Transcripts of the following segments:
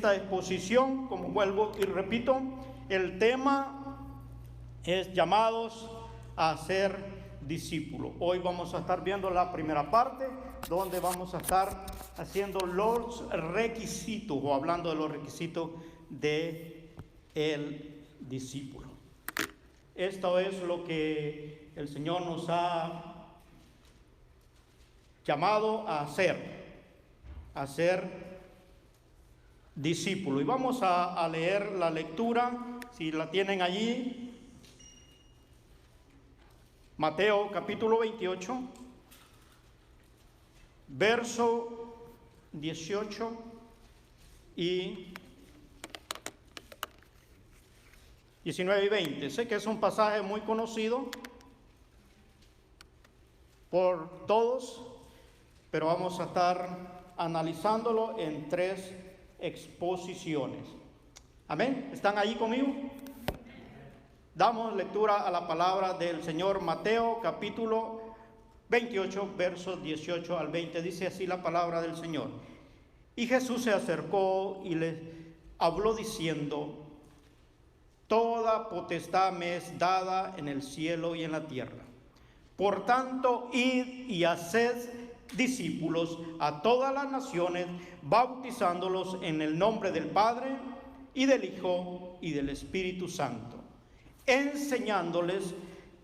esta exposición, como vuelvo y repito, el tema es llamados a ser discípulos. Hoy vamos a estar viendo la primera parte, donde vamos a estar haciendo los requisitos o hablando de los requisitos de el discípulo. Esto es lo que el Señor nos ha llamado a ser discípulo. Y vamos a leer la lectura, si la tienen allí. Mateo capítulo 28, verso 18 y 19 y 20. Sé que es un pasaje muy conocido por todos, pero vamos a estar analizándolo en 3 exposiciones. Amén. ¿Están ahí conmigo? Damos lectura a la palabra del Señor. Mateo capítulo 28, versos 18 al 20. Dice así la palabra del Señor. Y Jesús se acercó y les habló diciendo: toda potestad me es dada en el cielo y en la tierra. Por tanto, id y haced discípulos a todas las naciones, bautizándolos en el nombre del Padre y del Hijo y del Espíritu Santo, enseñándoles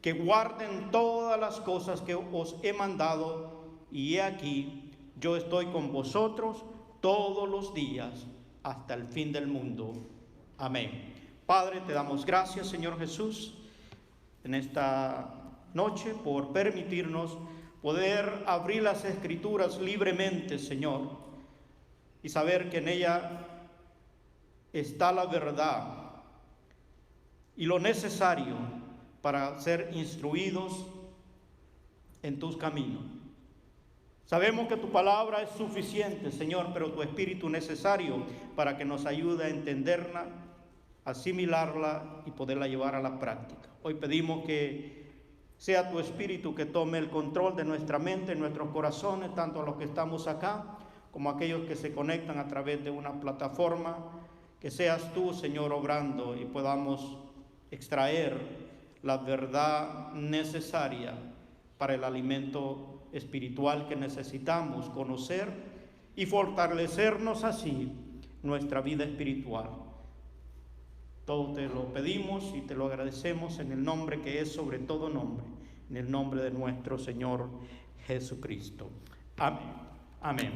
que guarden todas las cosas que os he mandado, y he aquí, yo estoy con vosotros todos los días hasta el fin del mundo. Amén. Padre, te damos gracias, Señor Jesús, en esta noche por permitirnos poder abrir las Escrituras libremente, Señor, y saber que en ella está la verdad y lo necesario para ser instruidos en tus caminos. Sabemos que tu palabra es suficiente, Señor, pero tu Espíritu necesario para que nos ayude a entenderla, asimilarla y poderla llevar a la práctica. Hoy pedimos que sea tu Espíritu que tome el control de nuestra mente, nuestros corazones, tanto a los que estamos acá como a aquellos que se conectan a través de una plataforma. Que seas tú, Señor, obrando y podamos extraer la verdad necesaria para el alimento espiritual que necesitamos conocer y fortalecernos así nuestra vida espiritual. Todo te lo pedimos y te lo agradecemos en el nombre que es sobre todo nombre, en el nombre de nuestro Señor Jesucristo. Amén. Amén.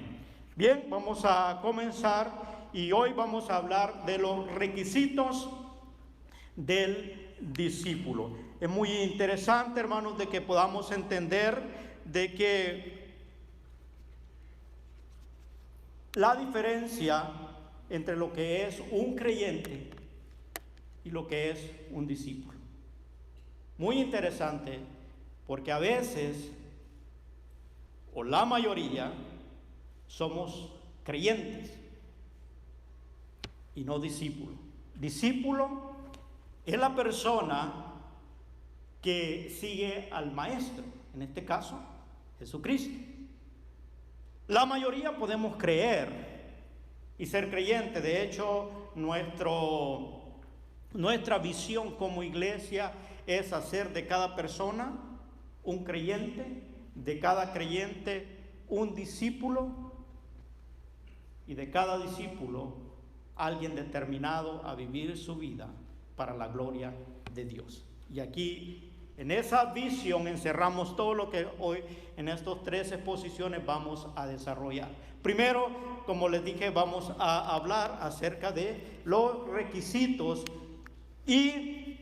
Bien, vamos a comenzar y hoy vamos a hablar de los requisitos del discípulo. Es muy interesante, hermanos, de que podamos entender de que la diferencia entre lo que es un creyente y lo que es un discípulo. Muy interesante, porque a veces, o la mayoría, somos creyentes y no discípulos. Discípulo es la persona que sigue al maestro, en este caso, Jesucristo. La mayoría podemos creer y ser creyentes. De hecho, nuestra visión como iglesia es hacer de cada persona un creyente, de cada creyente un discípulo y de cada discípulo alguien determinado a vivir su vida para la gloria de Dios. Y aquí, en esa visión, encerramos todo lo que hoy en estas 3 exposiciones vamos a desarrollar. Primero, como les dije, vamos a hablar acerca de los requisitos y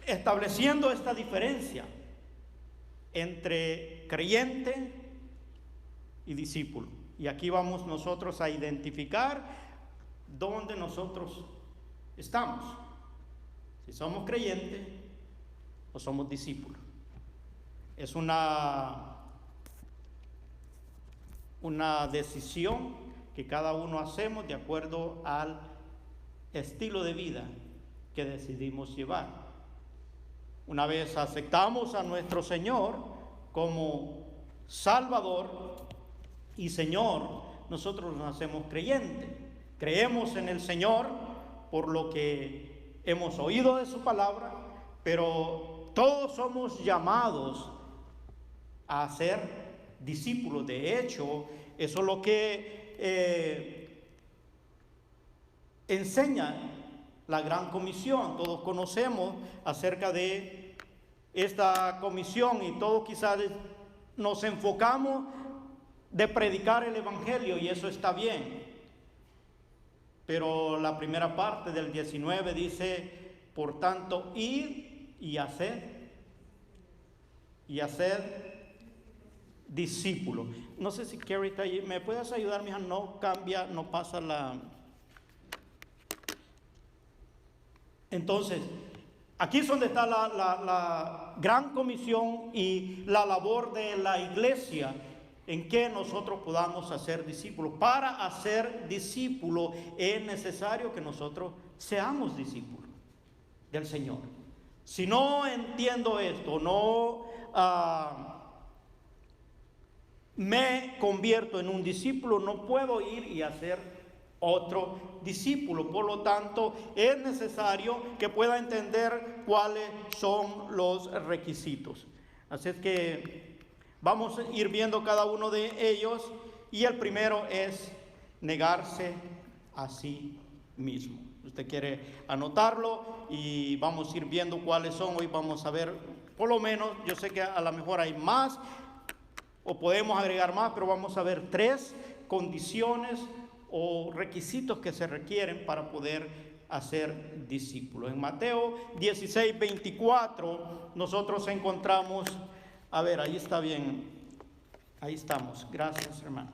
estableciendo esta diferencia entre creyente y discípulo. Y aquí vamos nosotros a identificar dónde nosotros estamos, si somos creyentes o somos discípulos. Es una decisión que cada uno hacemos de acuerdo al estilo de vida que decidimos llevar. Una vez aceptamos a nuestro Señor como Salvador y Señor, nosotros nos hacemos creyentes. Creemos en el Señor por lo que hemos oído de su palabra, pero todos somos llamados a ser discípulos. De hecho, eso es lo que enseña la Gran Comisión. Todos conocemos acerca de esta comisión y todos quizás nos enfocamos de predicar el Evangelio, y eso está bien. Pero la primera parte del 19 dice, por tanto, id y haced discípulos. No sé si Carrie está ahí. ¿Me puedes ayudar, mija? No cambia, no pasa la... Entonces, aquí es donde está la gran comisión y la labor de la iglesia, en que nosotros podamos hacer discípulos. Para hacer discípulos es necesario que nosotros seamos discípulos del Señor. Si no entiendo esto, no me convierto en un discípulo, no puedo ir y hacer otro discípulo. Por lo tanto, es necesario que pueda entender cuáles son los requisitos. Así es que vamos a ir viendo cada uno de ellos, y el primero es negarse a sí mismo. Usted quiere anotarlo y vamos a ir viendo cuáles son. Hoy vamos a ver, por lo menos, yo sé que a lo mejor hay más o podemos agregar más, pero vamos a ver 3 condiciones o requisitos que se requieren para poder hacer discípulos. En Mateo 16:24 nosotros encontramos, a ver, ahí está bien, ahí estamos, gracias hermano.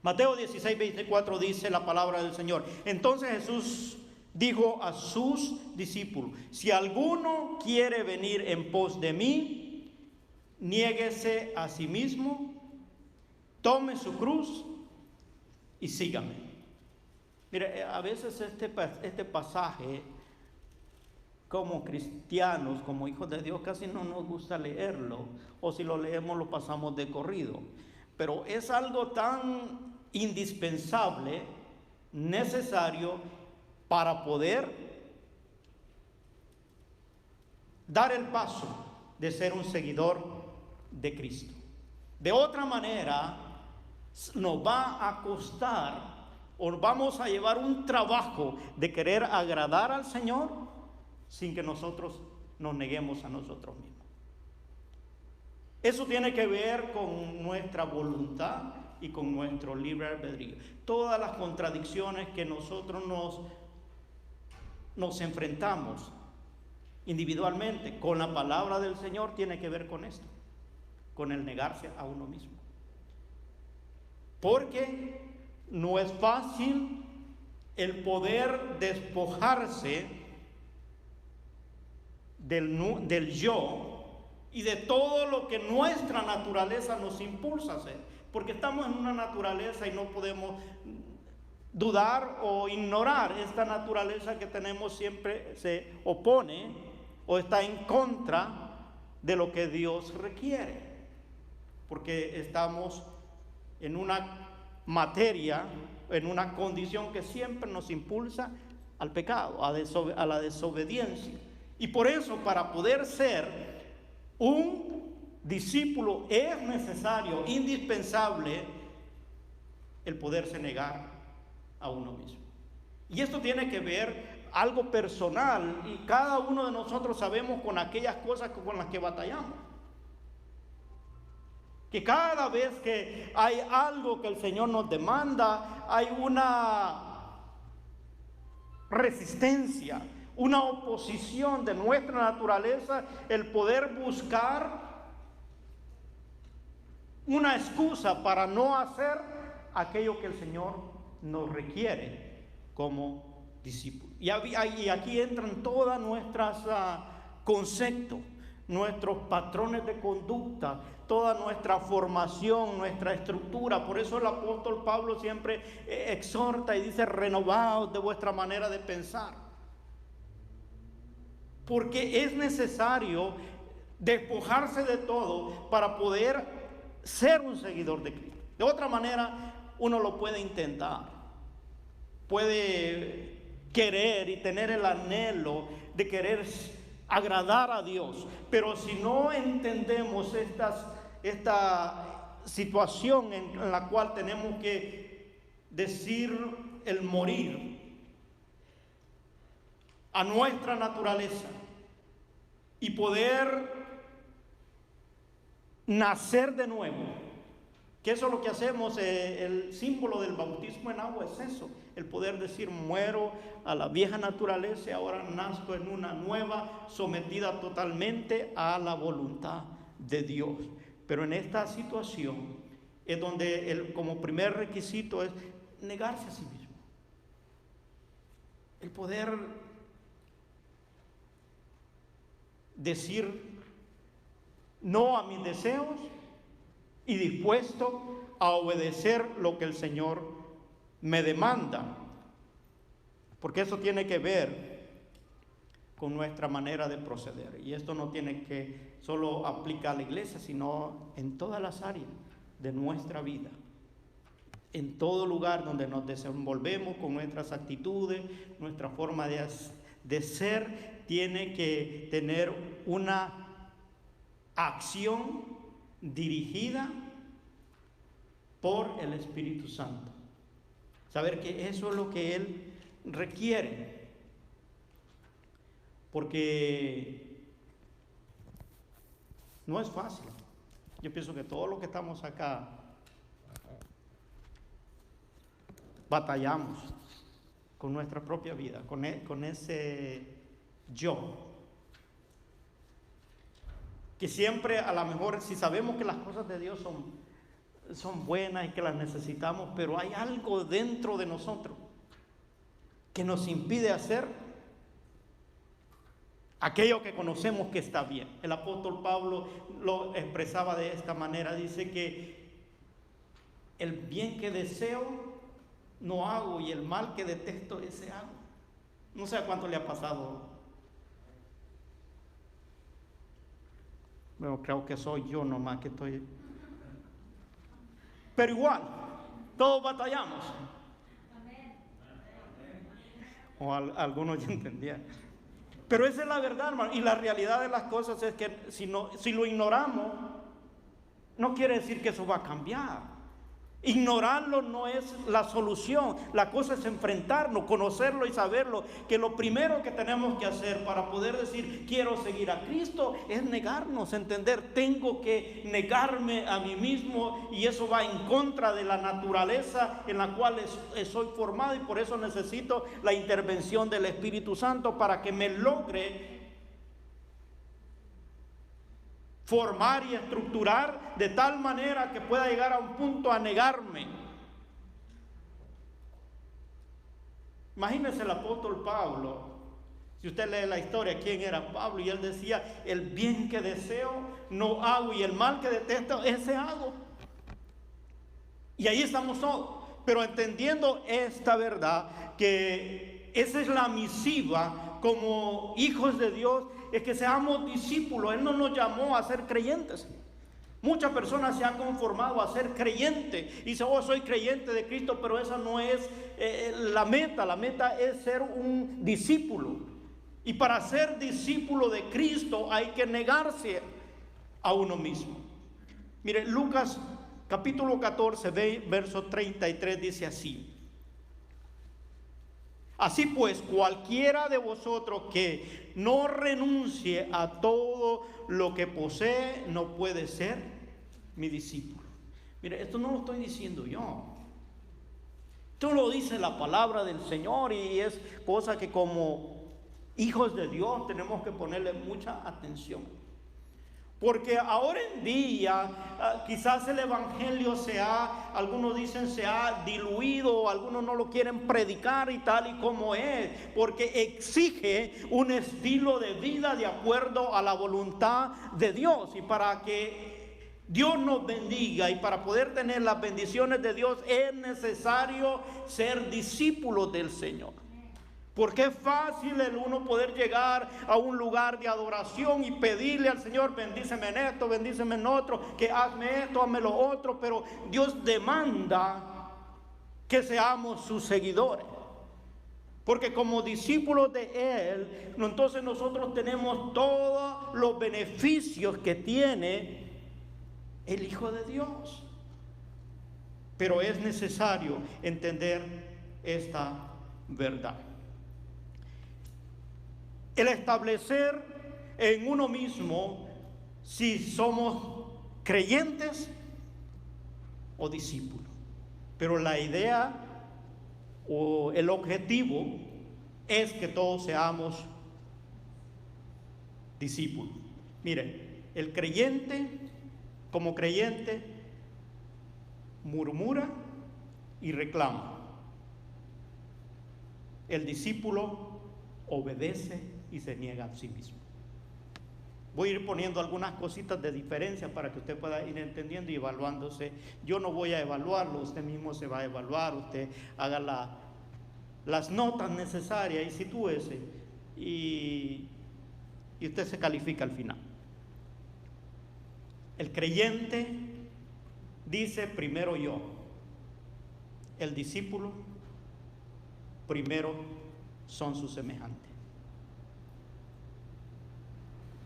Mateo 16:24 dice la palabra del Señor. Entonces Jesús dijo a sus discípulos: si alguno quiere venir en pos de mí, niéguese a sí mismo, tome su cruz y sígame. Mire, a veces este pasaje, como cristianos, como hijos de Dios, casi no nos gusta leerlo, o si lo leemos lo pasamos de corrido. Pero es algo tan indispensable, necesario, para poder dar el paso de ser un seguidor de Cristo. De otra manera, nos va a costar, o vamos a llevar un trabajo de querer agradar al Señor sin que nosotros nos neguemos a nosotros mismos. Eso tiene que ver con nuestra voluntad y con nuestro libre albedrío. Todas las contradicciones que nosotros nos enfrentamos individualmente con la palabra del Señor tiene que ver con esto, con el negarse a uno mismo. Porque no es fácil el poder despojarse del yo y de todo lo que nuestra naturaleza nos impulsa a hacer, porque estamos en una naturaleza y no podemos dudar o ignorar esta naturaleza que tenemos. Siempre se opone o está en contra de lo que Dios requiere, porque estamos en una materia, en una condición que siempre nos impulsa al pecado, a la desobediencia. Y por eso, para poder ser un discípulo, es necesario, indispensable, el poderse negar a uno mismo. Y esto tiene que ver algo personal, y cada uno de nosotros sabemos con aquellas cosas con las que batallamos. Que cada vez que hay algo que el Señor nos demanda, hay una resistencia, una oposición de nuestra naturaleza, el poder buscar una excusa para no hacer aquello que el Señor nos requiere como discípulos. Y aquí entran todas nuestras conceptos, nuestros patrones de conducta, toda nuestra formación, nuestra estructura. Por eso el apóstol Pablo siempre exhorta y dice: renovaos de vuestra manera de pensar. Porque es necesario despojarse de todo para poder ser un seguidor de Cristo. De otra manera, uno lo puede intentar, puede querer y tener el anhelo de querer agradar a Dios, pero si no entendemos esta situación en la cual tenemos que decir el morir a nuestra naturaleza y poder nacer de nuevo, que eso es lo que hacemos, el símbolo del bautismo en agua es eso, el poder decir muero a la vieja naturaleza y ahora nazco en una nueva, sometida totalmente a la voluntad de Dios. Pero en esta situación es donde como primer requisito es negarse a sí mismo, el poder decir no a mis deseos y dispuesto a obedecer lo que el Señor me demanda, porque eso tiene que ver con nuestra manera de proceder, y esto no tiene que solo aplicar a la iglesia, sino en todas las áreas de nuestra vida, en todo lugar donde nos desenvolvemos con nuestras actitudes, nuestra forma de ser, tiene que tener una acción dirigida por el Espíritu Santo. Saber que eso es lo que Él requiere. Porque no es fácil. Yo pienso que todos los que estamos acá batallamos con nuestra propia vida, con ese yo. Que siempre, a lo mejor, si sabemos que las cosas de Dios son buenas y que las necesitamos, pero hay algo dentro de nosotros que nos impide hacer aquello que conocemos que está bien. El apóstol Pablo lo expresaba de esta manera, dice que el bien que deseo no hago y el mal que detesto ese hago. No sé a cuánto le ha pasado. Bueno, creo que soy yo nomás que estoy. Pero igual, todos batallamos. O algunos ya entendían. Pero esa es la verdad, hermano. Y la realidad de las cosas es que si lo ignoramos, no quiere decir que eso va a cambiar. Ignorarlo no es la solución. La cosa es enfrentarnos, conocerlo y saberlo. Que lo primero que tenemos que hacer para poder decir quiero seguir a Cristo es negarnos, entender, tengo que negarme a mí mismo, y eso va en contra de la naturaleza en la cual soy formado, y por eso necesito la intervención del Espíritu Santo para que me logre formar y estructurar de tal manera que pueda llegar a un punto a negarme. Imagínense el apóstol Pablo. Si usted lee la historia, ¿quién era Pablo? Y él decía, el bien que deseo no hago y el mal que detesto, ese hago. Y ahí estamos todos. Pero entendiendo esta verdad, que esa es la misiva como hijos de Dios, es que seamos discípulos. Él no nos llamó a ser creyentes. Muchas personas se han conformado a ser creyentes y dicen, soy creyente de Cristo, pero esa no es la meta. La meta es ser un discípulo. Y para ser discípulo de Cristo hay que negarse a uno mismo. Mire, Lucas capítulo 14, verso 33 dice así: así pues, cualquiera de vosotros que no renuncie a todo lo que posee, no puede ser mi discípulo. Mire, esto no lo estoy diciendo yo. Esto lo dice la palabra del Señor, y es cosa que como hijos de Dios tenemos que ponerle mucha atención. Porque ahora en día quizás el evangelio algunos dicen se ha diluido, algunos no lo quieren predicar y tal y como es, porque exige un estilo de vida de acuerdo a la voluntad de Dios. Y para que Dios nos bendiga y para poder tener las bendiciones de Dios es necesario ser discípulos del Señor. Porque es fácil el uno poder llegar a un lugar de adoración y pedirle al Señor, bendíceme en esto, bendíceme en otro, que hazme esto, hazme lo otro, pero Dios demanda que seamos sus seguidores. Porque como discípulos de Él, entonces nosotros tenemos todos los beneficios que tiene el Hijo de Dios. Pero es necesario entender esta verdad. El establecer en uno mismo si somos creyentes o discípulos. Pero la idea o el objetivo es que todos seamos discípulos. Miren, el creyente, como creyente, murmura y reclama. El discípulo obedece y se niega a sí mismo. Voy a ir poniendo algunas cositas de diferencia para que usted pueda ir entendiendo y evaluándose. Yo no voy a evaluarlo, usted mismo se va a evaluar, usted haga las notas necesarias y sitúese y usted se califica al final. El creyente dice primero yo, el discípulo primero son sus semejantes.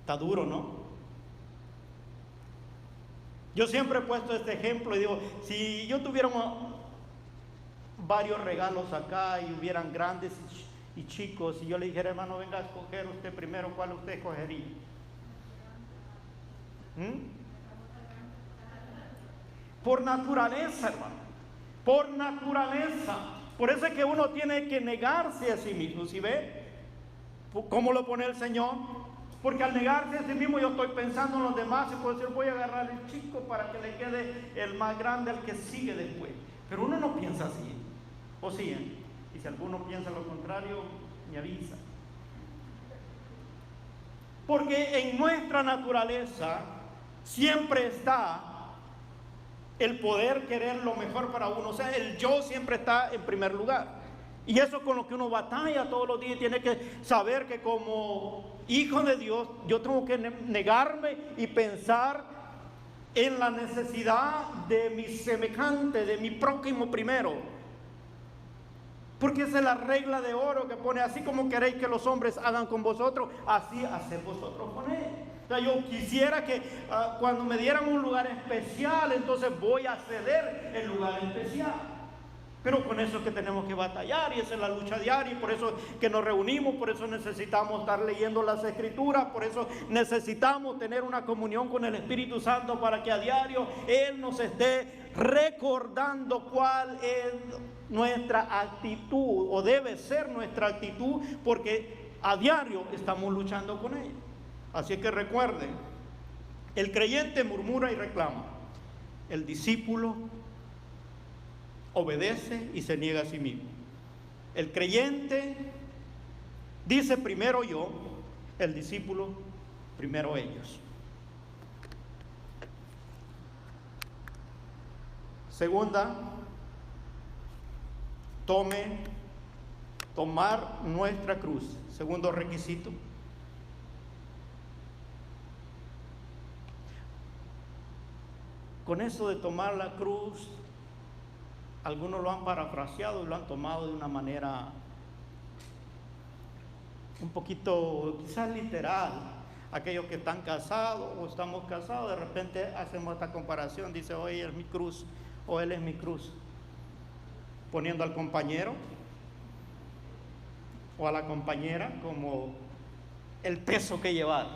Está duro, ¿no? Yo siempre he puesto este ejemplo y digo, si yo tuviera varios regalos acá y hubieran grandes y chicos, y yo le dijera, hermano, venga a escoger usted primero, ¿cuál usted escogería? Por naturaleza, hermano, por naturaleza. Por eso es que uno tiene que negarse a sí mismo. ¿Sí ve cómo lo pone el Señor? Porque al negarse a sí mismo yo estoy pensando en los demás y puedo decir, voy a agarrar el chico para que le quede el más grande al que sigue después. Pero uno no piensa así, ¿o sí? Y si alguno piensa lo contrario, me avisa. Porque en nuestra naturaleza siempre está el poder querer lo mejor para uno. O sea, el yo siempre está en primer lugar. Y eso es con lo que uno batalla todos los días. Tiene que saber que como hijo de Dios, yo tengo que negarme y pensar en la necesidad de mi semejante, de mi prójimo primero. Porque esa es la regla de oro que pone, así como queréis que los hombres hagan con vosotros, así haced vosotros con él. O sea, yo quisiera que cuando me dieran un lugar especial, entonces voy a ceder el lugar especial. Pero con eso es que tenemos que batallar y esa es la lucha diaria y por eso que nos reunimos, por eso necesitamos estar leyendo las Escrituras, por eso necesitamos tener una comunión con el Espíritu Santo para que a diario Él nos esté recordando cuál es nuestra actitud o debe ser nuestra actitud, porque a diario estamos luchando con ella. Así que recuerden, el creyente murmura y reclama, el discípulo obedece y se niega a sí mismo. El creyente dice primero yo, el discípulo primero ellos. Segunda, tomar nuestra cruz. Segundo requisito. Con eso de tomar la cruz, algunos lo han parafraseado y lo han tomado de una manera un poquito quizás literal. Aquellos que están casados o estamos casados, de repente hacemos esta comparación, dice, hoy es mi cruz o él es mi cruz, poniendo al compañero o a la compañera como el peso que llevar.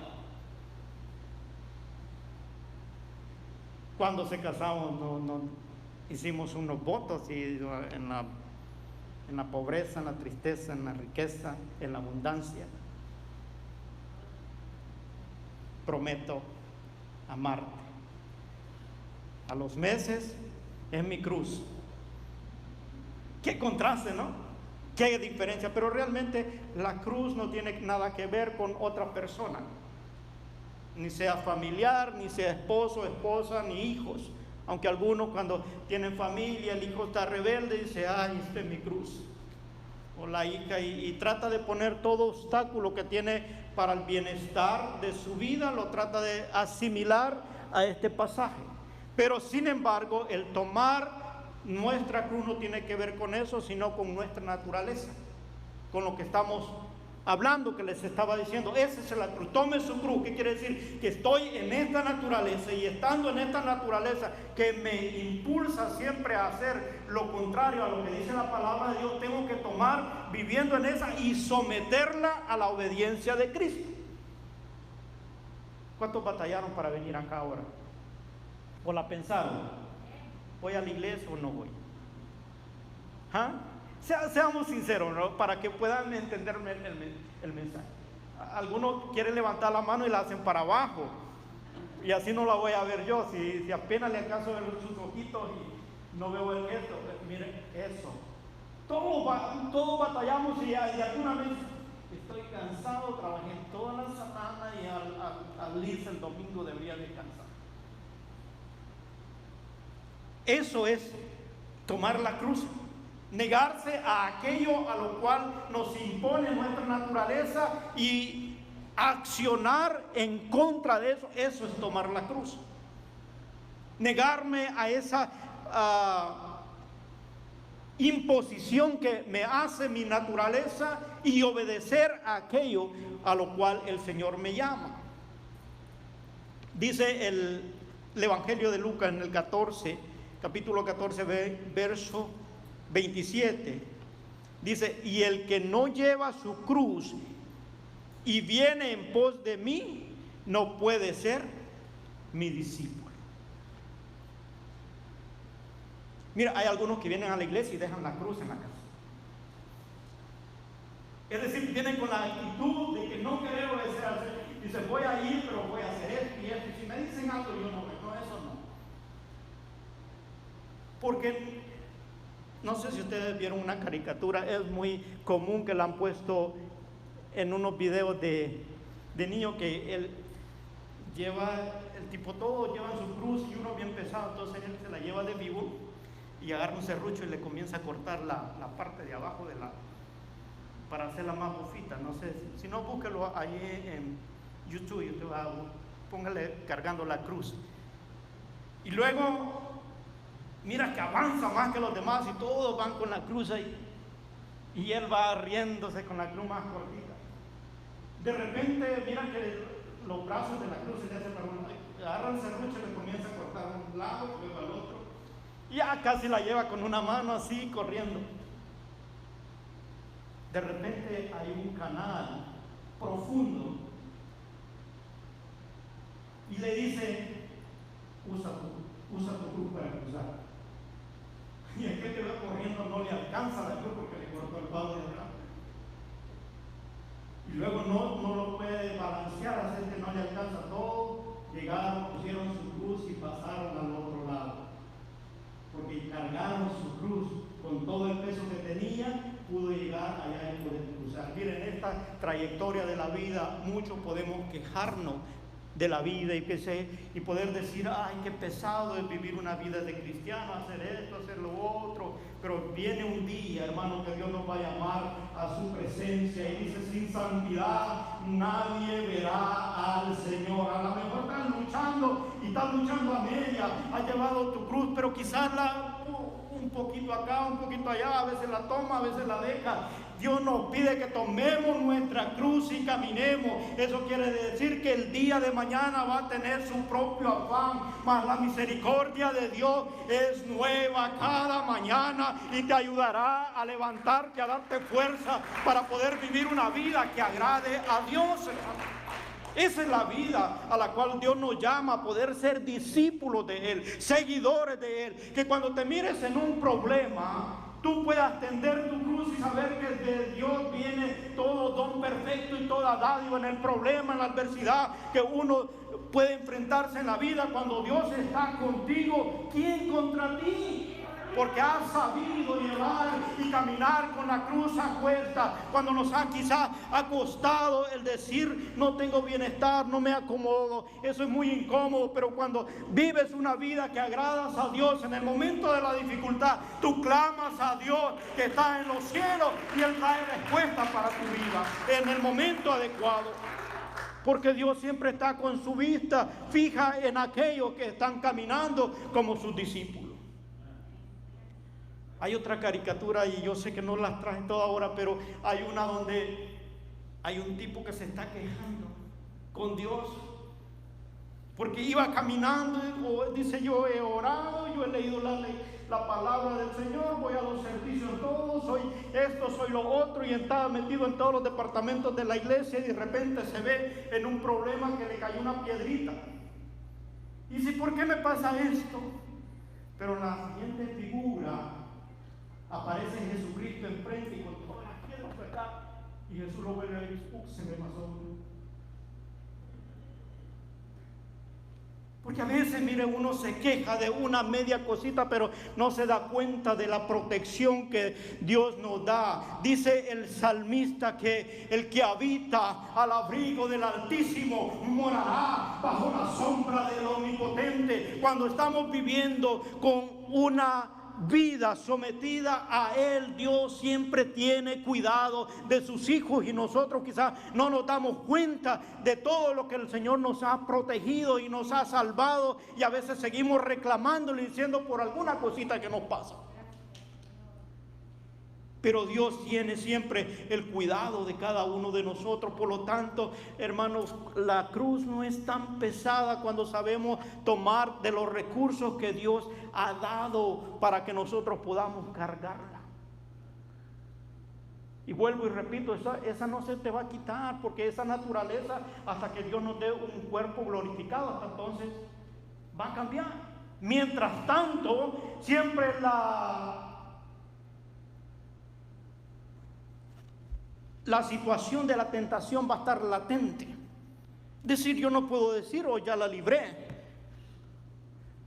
Cuando se casamos no hicimos unos votos y en la pobreza, en la tristeza, en la riqueza, en la abundancia, prometo amarte. A los meses es mi cruz. Qué contraste, ¿no? Qué diferencia. Pero realmente la cruz no tiene nada que ver con otra persona, ni sea familiar, ni sea esposo, esposa, ni hijos. Aunque algunos cuando tienen familia, el hijo está rebelde y dice, ay, esta es mi cruz. O la hija y trata de poner todo obstáculo que tiene para el bienestar de su vida, lo trata de asimilar a este pasaje. Pero sin embargo, el tomar nuestra cruz no tiene que ver con eso, sino con nuestra naturaleza. con lo que estamos hablando, que les estaba diciendo. Esa es la cruz. Tome su cruz. ¿Qué quiere decir? Que estoy en esta naturaleza, y estando en esta naturaleza que me impulsa siempre a hacer lo contrario a lo que dice la palabra de Dios, tengo que tomar, viviendo en esa, y someterla a la obediencia de Cristo. ¿Cuántos batallaron para venir acá ahora? ¿O la pensaron? ¿Voy a la iglesia o no voy? ¿Ah? Seamos sinceros, ¿no? Para que puedan entender el mensaje. Algunos quieren levantar la mano y la hacen para abajo, y así no la voy a ver yo. Si apenas le alcanzo a ver sus ojitos y no veo el gesto, miren eso. Todos batallamos, y alguna vez estoy cansado, trabajé toda la semana y al irse el domingo debería descansar. Eso es tomar la cruz. Negarse a aquello a lo cual nos impone nuestra naturaleza y accionar en contra de eso. Eso es tomar la cruz. Negarme a esa imposición que me hace mi naturaleza y obedecer a aquello a lo cual el Señor me llama. Dice el Evangelio de Lucas en el capítulo 14, verso 27, dice: y el que no lleva su cruz y viene en pos de mí, no puede ser mi discípulo. Mira, hay algunos que vienen a la iglesia y dejan la cruz en la casa. Es decir, vienen con la actitud de que no querer obedecer al Señor. Dicen: voy a ir, pero voy a hacer esto y esto. Y si me dicen algo, yo no, eso no. Porque no sé si ustedes vieron una caricatura, es muy común que la han puesto en unos videos de niños, que él lleva, el tipo, todos llevan su cruz y uno bien pesado, entonces él se la lleva de vivo y agarra un serrucho y le comienza a cortar la parte de abajo para hacerla más bufita. No sé, si no, búsquelo ahí en YouTube, póngale cargando la cruz. Y luego mira que avanza más que los demás y todos van con la cruz ahí, y él va riéndose con la cruz más cortita. De repente mira que los brazos de la cruz se le hacen para uno, agarra el serrucho y le comienza a cortar a un lado, luego al otro, y ya casi la lleva con una mano así corriendo. De repente hay un canal profundo y le dice: usa tu cruz para cruzar. Y aquel que va corriendo no le alcanza la cruz porque le cortó el palo de atrás. Y luego no lo puede balancear, así que no le alcanza todo. Llegaron, pusieron su cruz y pasaron al otro lado. Porque cargaron su cruz con todo el peso que tenía, pudo llegar allá y poder cruzar. Miren, en esta trayectoria de la vida, muchos podemos quejarnos de la vida y poder decir: ay, qué pesado es vivir una vida de cristiano, hacer esto, hacer lo otro. Pero viene un día, hermano, que Dios nos va a llamar a su presencia y dice: sin santidad nadie verá al Señor. A lo mejor estás luchando y estás luchando a media, has llevado tu cruz, pero quizás un poquito acá, un poquito allá, a veces la toma, a veces la deja. Dios nos pide que tomemos nuestra cruz y caminemos. Eso quiere decir que el día de mañana va a tener su propio afán, mas la misericordia de Dios es nueva cada mañana y te ayudará a levantarte, a darte fuerza para poder vivir una vida que agrade a Dios, hermano. Esa es la vida a la cual Dios nos llama, a poder ser discípulos de Él, seguidores de Él. Que cuando te mires en un problema, tú puedas tender tu cruz y saber que de Dios viene todo don perfecto y toda dádiva en el problema, en la adversidad que uno puede enfrentarse en la vida. Cuando Dios está contigo, ¿quién contra ti? Porque has sabido llevar y caminar con la cruz a cuesta. Cuando nos ha quizás costado el decir: no tengo bienestar, no me acomodo, eso es muy incómodo. Pero cuando vives una vida que agradas a Dios, en el momento de la dificultad, tú clamas a Dios que está en los cielos y Él trae respuesta para tu vida en el momento adecuado. Porque Dios siempre está con su vista fija en aquellos que están caminando como sus discípulos. Hay otra caricatura, y yo sé que no las traje todas ahora, pero hay una donde hay un tipo que se está quejando con Dios porque iba caminando, dice: yo he orado, yo he leído la palabra del Señor, voy a los servicios todos, soy esto, soy lo otro, y estaba metido en todos los departamentos de la iglesia, y de repente se ve en un problema que le cayó una piedrita. Y dice: ¿por qué me pasa esto? Pero en la siguiente figura aparece Jesucristo enfrente y con todas las piedras acá, y Jesús lo ve y dice: se me pasó. Porque a veces, mire, uno se queja de una media cosita, pero no se da cuenta de la protección que Dios nos da. Dice el salmista que el que habita al abrigo del Altísimo morará bajo la sombra del Omnipotente. Cuando estamos viviendo con una vida sometida a Él, Dios siempre tiene cuidado de sus hijos, y nosotros quizás no nos damos cuenta de todo lo que el Señor nos ha protegido y nos ha salvado, y a veces seguimos reclamándole y diciendo por alguna cosita que nos pasa. Pero Dios tiene siempre el cuidado de cada uno de nosotros. Por lo tanto, hermanos, la cruz no es tan pesada cuando sabemos tomar de los recursos que Dios ha dado para que nosotros podamos cargarla. Y vuelvo y repito, esa no se te va a quitar, porque esa naturaleza, hasta que Dios nos dé un cuerpo glorificado, hasta entonces va a cambiar. Mientras tanto, siempre la situación de la tentación va a estar latente. Decir: yo no puedo decir: oh, ya la libré,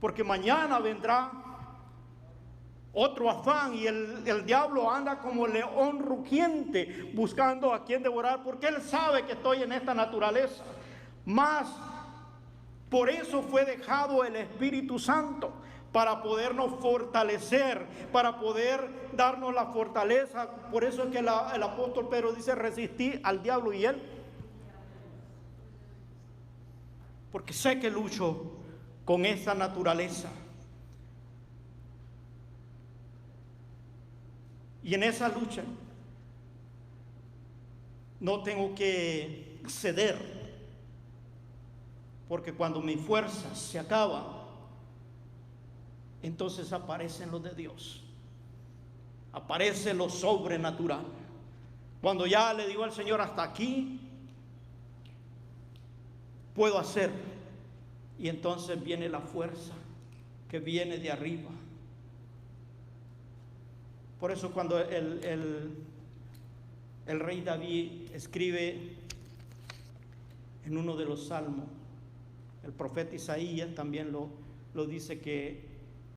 porque mañana vendrá otro afán, y el diablo anda como león rugiente buscando a quien devorar, porque él sabe que estoy en esta naturaleza. Mas por eso fue dejado el Espíritu Santo, para podernos fortalecer, para poder darnos la fortaleza. Por eso es que el apóstol Pedro dice: resistí al diablo y él, porque sé que lucho con esa naturaleza, y en esa lucha no tengo que ceder, porque cuando mis fuerzas se acaban, entonces aparecen los de Dios, aparece lo sobrenatural. Cuando ya le digo al Señor: hasta aquí puedo hacer, y entonces viene la fuerza que viene de arriba. Por eso cuando el rey David escribe en uno de los salmos, el profeta Isaías también lo dice, que